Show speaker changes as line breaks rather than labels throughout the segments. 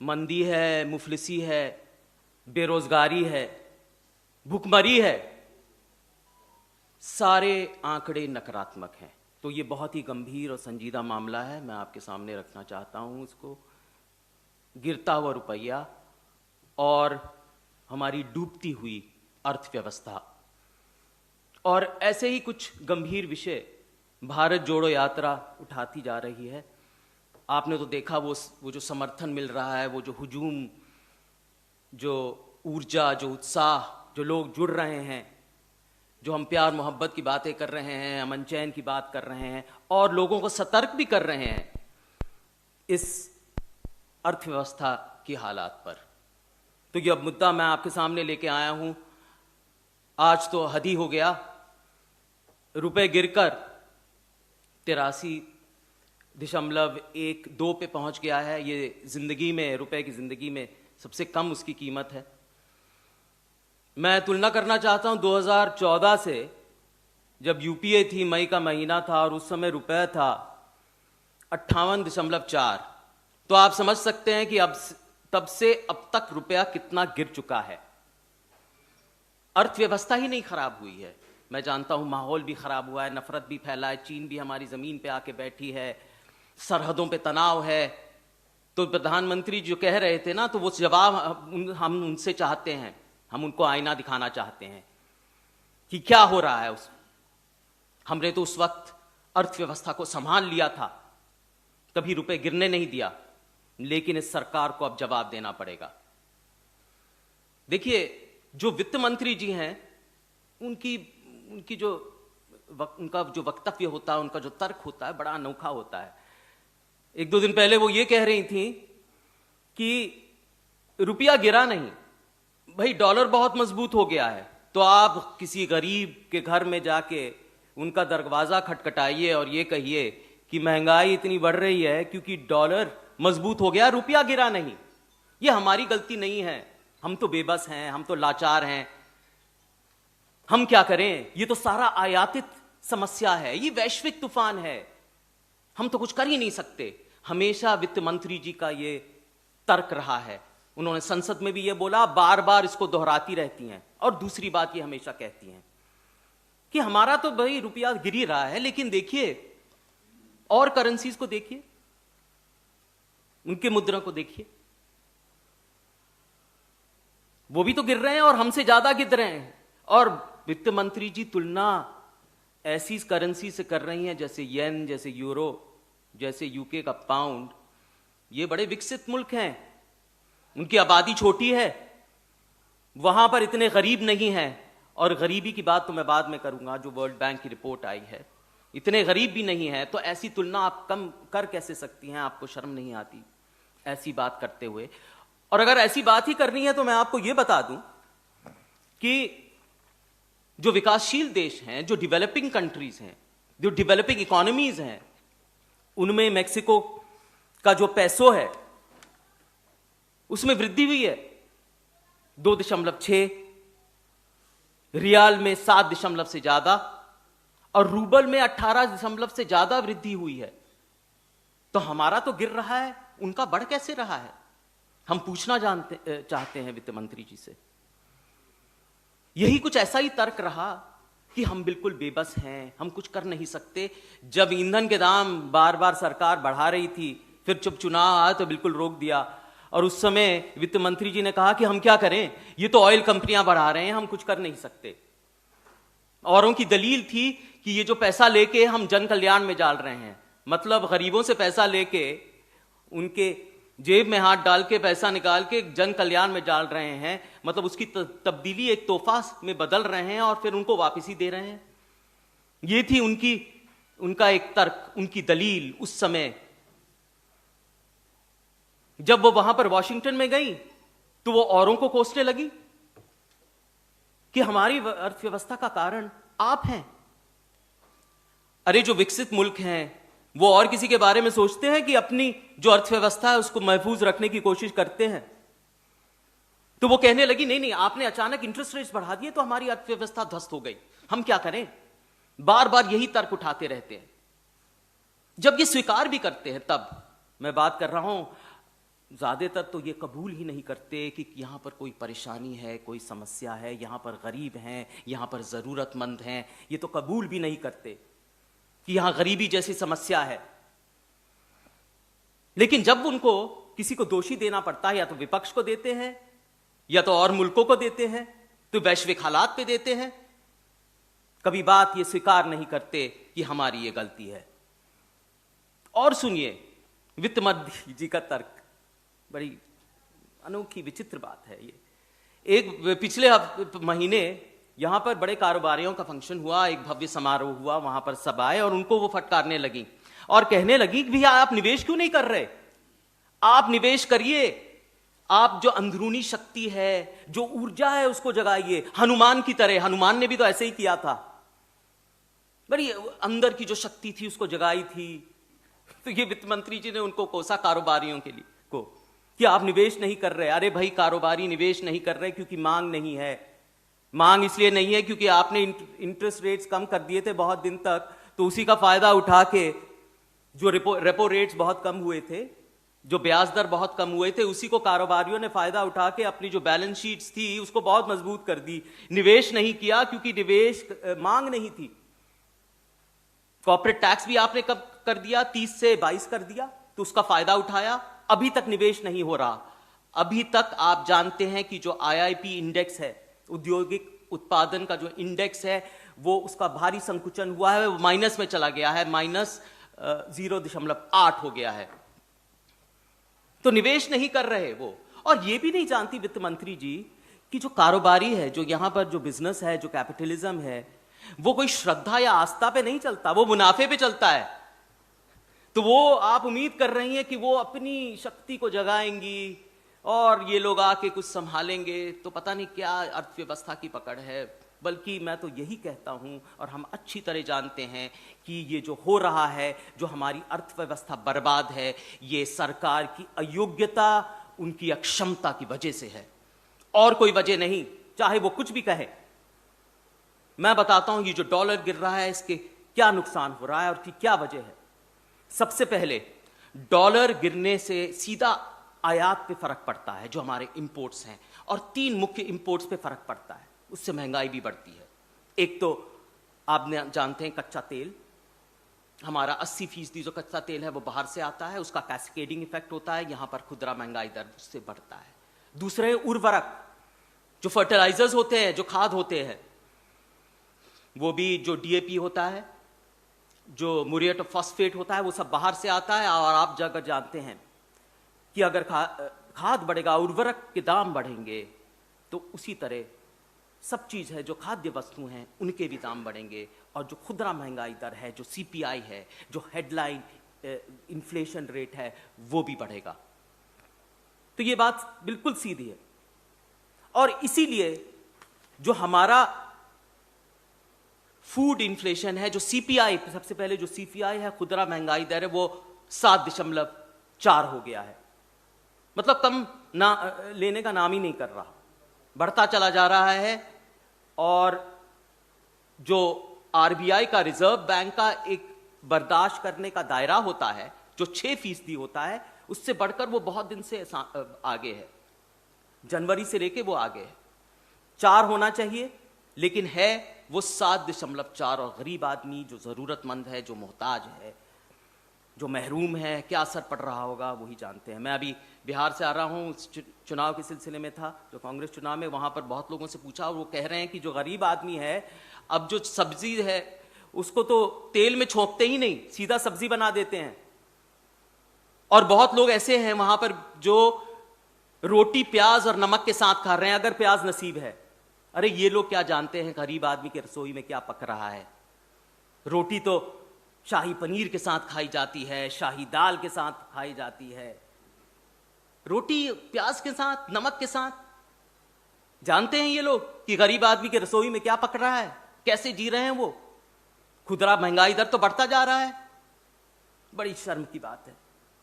मंदी है, मुफलिसी है, बेरोजगारी है, भुखमरी है, सारे आंकड़े नकारात्मक हैं। तो ये बहुत ही गंभीर और संजीदा मामला है, मैं आपके सामने रखना चाहता हूँ इसको। गिरता हुआ रुपया और हमारी डूबती हुई अर्थव्यवस्था, और ऐसे ही कुछ गंभीर विषय भारत जोड़ो यात्रा उठाती जा रही है। आपने तो देखा वो जो समर्थन मिल रहा है, वो जो हुजूम, जो ऊर्जा, जो उत्साह, जो लोग जुड़ रहे हैं, जो हम प्यार मोहब्बत की बातें कर रहे हैं, अमन चैन की बात कर रहे हैं और लोगों को सतर्क भी कर रहे हैं इस अर्थव्यवस्था की हालात पर। तो ये अब मुद्दा मैं आपके सामने लेके आया हूं। आज तो हद ही हो गया, रुपए गिरकर 83.12 पे पहुंच गया है। ये जिंदगी में, रुपए की जिंदगी में सबसे कम उसकी कीमत है। मैं तुलना करना चाहता हूं 2014 से, जब यूपीए थी, मई का महीना था और उस समय रुपए था 58.4। तो आप समझ सकते हैं कि अब तब से अब तक रुपया कितना गिर चुका है। अर्थव्यवस्था ही नहीं खराब हुई है, मैं जानता हूं माहौल भी खराब हुआ है, नफरत भी फैला है, चीन भी हमारी जमीन पे आके बैठी है, सरहदों पे तनाव है। तो प्रधानमंत्री जो कह रहे थे ना, तो वो जवाब हम उनसे चाहते हैं, हम उनको आईना दिखाना चाहते हैं कि क्या हो रहा है। हमने तो उस वक्त अर्थव्यवस्था को संभाल लिया था, कभी रुपए गिरने नहीं दिया, लेकिन इस सरकार को अब जवाब देना पड़ेगा। देखिए, जो वित्त मंत्री जी हैं, उनका जो वक्तव्य होता है, उनका जो तर्क होता है, बड़ा अनोखा होता है। एक दो दिन पहले वो ये कह रही थी कि रुपया गिरा नहीं भाई, डॉलर बहुत मजबूत हो गया है। तो आप किसी गरीब के घर में जाके उनका दरवाजा खटखटाइए और ये कहिए कि महंगाई इतनी बढ़ रही है क्योंकि डॉलर मजबूत हो गया, रुपया गिरा नहीं। ये हमारी गलती नहीं है, हम तो बेबस हैं, हम तो लाचार हैं, हम क्या करें। ये तो सारा आयातित समस्या है, ये वैश्विक तूफान है, हम तो कुछ कर ही नहीं सकते। हमेशा वित्त मंत्री जी का ये तर्क रहा है। उन्होंने संसद में भी ये बोला, बार बार इसको दोहराती रहती हैं। और दूसरी बात ये हमेशा कहती हैं कि हमारा तो भाई रुपया गिर ही रहा है, लेकिन देखिए और करेंसीज को देखिए, उनके मुद्रा को देखिए, वो भी तो गिर रहे हैं और हमसे ज्यादा गिर रहे हैं। और वित्त मंत्री जी तुलना ऐसी करेंसी से कर रही हैं जैसे येन, जैसे यूरो, जैसे यूके का पाउंड। ये बड़े विकसित मुल्क हैं, उनकी आबादी छोटी है, वहां पर इतने गरीब नहीं हैं। और गरीबी की बात तो मैं बाद में करूंगा, जो वर्ल्ड बैंक की रिपोर्ट आई है, इतने गरीब भी नहीं है। तो ऐसी तुलना आप कम कर कैसे सकती हैं? आपको शर्म नहीं आती ऐसी बात करते हुए? और अगर ऐसी बात ही करनी है तो मैं आपको यह बता दूं कि जो विकासशील देश हैं, जो डेवलपिंग कंट्रीज हैं, जो डेवलपिंग इकोनॉमीज हैं, उनमें मेक्सिको का जो पैसो है उसमें वृद्धि हुई है 2.6, रियाल में 7 से ज्यादा और रूबल में 18 से ज्यादा वृद्धि हुई है। तो हमारा तो गिर रहा है, उनका बढ़ कैसे रहा है? हम पूछना चाहते हैं वित्त मंत्री जी से। यही कुछ ऐसा ही तर्क रहा कि हम बिल्कुल बेबस हैं, हम कुछ कर नहीं सकते। जब ईंधन के दाम बार बार सरकार बढ़ा रही थी, फिर जब चुनाव आया तो बिल्कुल रोक दिया। और उस समय वित्त मंत्री जी ने कहा कि हम क्या करें, ये तो ऑयल कंपनियां बढ़ा रहे हैं, हम कुछ कर नहीं सकते। औरों की दलील थी कि ये जो पैसा लेके हम जन कल्याण में डाल रहे हैं, मतलब गरीबों से पैसा लेके उनके जेब में हाथ डाल के पैसा निकाल के जन कल्याण में डाल रहे हैं, मतलब उसकी तब्दीली एक तोहफा में बदल रहे हैं और फिर उनको वापसी दे रहे हैं। ये थी उनका एक तर्क, उनकी दलील उस समय। जब वो वहां पर वॉशिंगटन में गई तो वो औरों को कोसने लगी कि हमारी अर्थव्यवस्था का कारण आप हैं। अरे जो विकसित मुल्क हैं वो और किसी के बारे में सोचते हैं कि अपनी जो अर्थव्यवस्था है उसको महफूज रखने की कोशिश करते हैं? तो वो कहने लगी नहीं नहीं, आपने अचानक इंटरेस्ट रेट्स बढ़ा दिए तो हमारी अर्थव्यवस्था ध्वस्त हो गई, हम क्या करें। बार बार यही तर्क उठाते रहते हैं। जब ये स्वीकार भी करते हैं, तब मैं बात कर रहा हूं ज़्यादातर तो ये कबूल ही नहीं करते कि यहाँ पर कोई परेशानी है, कोई समस्या है, यहाँ पर गरीब हैं, यहाँ पर ज़रूरतमंद हैं। ये तो कबूल भी नहीं करते कि यहाँ गरीबी जैसी समस्या है। लेकिन जब उनको किसी को दोषी देना पड़ता है, या तो विपक्ष को देते हैं या तो और मुल्कों को देते हैं, तो वैश्विक हालात पे देते हैं। कभी बात ये स्वीकार नहीं करते कि हमारी ये गलती है। और सुनिए वित्त मंत्री जी का तर्क, बड़ी अनोखी विचित्र बात है ये। एक पिछले महीने यहां पर बड़े कारोबारियों का फंक्शन हुआ, एक भव्य समारोह हुआ, वहां पर सब आए और उनको वो फटकारने लगी और कहने लगी कि भैया आप निवेश क्यों नहीं कर रहे, आप निवेश करिए, आप जो अंदरूनी शक्ति है, जो ऊर्जा है उसको जगाइए, हनुमान की तरह। हनुमान ने भी तो ऐसे ही किया था, बड़ी अंदर की जो शक्ति थी उसको जगाई थी। तो ये वित्त मंत्री जी ने उनको कोसा कारोबारियों के लिए को कि आप निवेश नहीं कर रहे। अरे भाई, कारोबारी निवेश नहीं कर रहे क्योंकि मांग नहीं है। मांग इसलिए नहीं है क्योंकि आपने इंटरेस्ट रेट्स कम कर दिए थे बहुत दिन तक, तो उसी का फायदा उठा के जो रेपो रेट्स बहुत कम हुए थे, जो ब्याज दर बहुत कम हुए थे, उसी को कारोबारियों ने फायदा उठा के अपनी जो बैलेंस शीट्स थी उसको बहुत मजबूत कर दी। निवेश नहीं किया क्योंकि निवेश मांग नहीं थी। कॉर्पोरेट टैक्स भी आपने कब कर दिया, 30 से 22 कर दिया, तो उसका फायदा उठाया। अभी तक निवेश नहीं हो रहा। अभी तक आप जानते हैं कि जो आईआईपी इंडेक्स है, औद्योगिक उत्पादन का जो इंडेक्स है, वो उसका भारी संकुचन हुआ है, वो माइनस में चला गया है, -0.8 हो गया है। तो निवेश नहीं कर रहे वो। और ये भी नहीं जानती वित्त मंत्री जी कि जो कारोबारी है, जो यहां पर जो बिजनेस है, जो कैपिटलिज्म है, वो कोई श्रद्धा या आस्था पे नहीं चलता, वो मुनाफे पे चलता है। तो वो आप उम्मीद कर रही हैं कि वो अपनी शक्ति को जगाएंगी और ये लोग आके कुछ संभालेंगे, तो पता नहीं क्या अर्थव्यवस्था की पकड़ है। बल्कि मैं तो यही कहता हूं, और हम अच्छी तरह जानते हैं कि ये जो हो रहा है, जो हमारी अर्थव्यवस्था बर्बाद है, ये सरकार की अयोग्यता, उनकी अक्षमता की वजह से है, और कोई वजह नहीं, चाहे वो कुछ भी कहे। मैं बताता हूं ये जो डॉलर गिर रहा है इसके क्या नुकसान हो रहा है और की क्या वजह है। सबसे पहले डॉलर गिरने से सीधा आयात पे फर्क पड़ता है, जो हमारे इंपोर्ट्स हैं, और 3 मुख्य इंपोर्ट्स पे फर्क पड़ता है, उससे महंगाई भी बढ़ती है। एक तो आप जानते हैं कच्चा तेल, हमारा 80% जो कच्चा तेल है वो बाहर से आता है, उसका कैस्केडिंग इफेक्ट होता है, यहां पर खुदरा महंगाई दर उससे बढ़ता है। दूसरे उर्वरक, जो फर्टिलाइजर्स होते हैं, जो खाद होते हैं, वो भी जो डीएपी होता है, जो म्यूरेट ऑफ फॉस्फेट होता है, वो सब बाहर से आता है। और आप अगर जानते हैं कि अगर खाद बढ़ेगा, उर्वरक के दाम बढ़ेंगे, तो उसी तरह सब चीज़ है, जो खाद्य वस्तु हैं, उनके भी दाम बढ़ेंगे। और जो खुदरा महंगाई दर है, जो सीपीआई है, जो हेडलाइन इन्फ्लेशन रेट है, वो भी बढ़ेगा। तो ये बात बिल्कुल सीधी है। और इसीलिए जो हमारा फूड इन्फ्लेशन है, जो सीपीआई, सबसे पहले जो सीपीआई है, खुदरा महंगाई दर है, वो 7.4 हो गया है। मतलब कम ना लेने का नाम ही नहीं कर रहा, बढ़ता चला जा रहा है। और जो आरबीआई का, रिजर्व बैंक का एक बर्दाश्त करने का दायरा होता है, जो 6% होता है, उससे बढ़कर वो बहुत दिन से आगे है, जनवरी से लेके वो आगे है। 4 होना चाहिए, लेकिन है वो 7.4। और गरीब आदमी, जो जरूरतमंद है, जो मोहताज है, जो महरूम है, क्या असर पड़ रहा होगा वही जानते हैं। मैं अभी बिहार से आ रहा हूँ, चुनाव के सिलसिले में था, जो कांग्रेस चुनाव में, वहां पर बहुत लोगों से पूछा और वो कह रहे हैं कि जो गरीब आदमी है, अब जो सब्जी है उसको तो तेल में छोंकते ही नहीं, सीधा सब्जी बना देते हैं। और बहुत लोग ऐसे हैं वहां पर जो रोटी प्याज और नमक के साथ खा रहे हैं, अगर प्याज नसीब है। अरे ये लोग क्या जानते हैं गरीब आदमी के रसोई में क्या पक रहा है। रोटी तो शाही पनीर के साथ खाई जाती है, शाही दाल के साथ खाई जाती है, रोटी प्याज के साथ, नमक के साथ। जानते हैं ये लोग कि गरीब आदमी के रसोई में क्या पक रहा है, कैसे जी रहे हैं वो। खुदरा महंगाई दर तो बढ़ता जा रहा है। बड़ी शर्म की बात है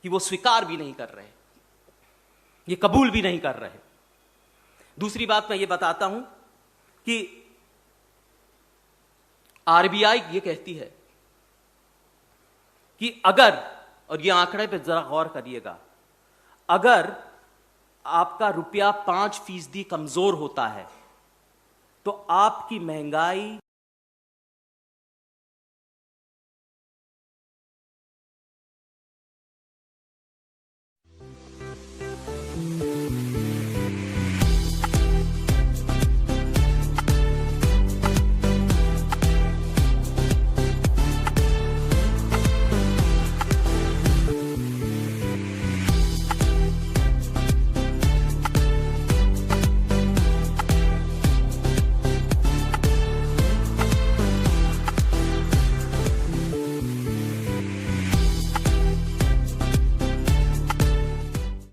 कि वो स्वीकार भी नहीं कर रहे, ये कबूल भी नहीं कर रहे। दूसरी बात मैं ये बताता हूं कि आरबीआई ये कहती है कि अगर, और ये आंकड़े पे जरा गौर करिएगा, अगर आपका रुपया 5% कमजोर होता है तो आपकी महंगाई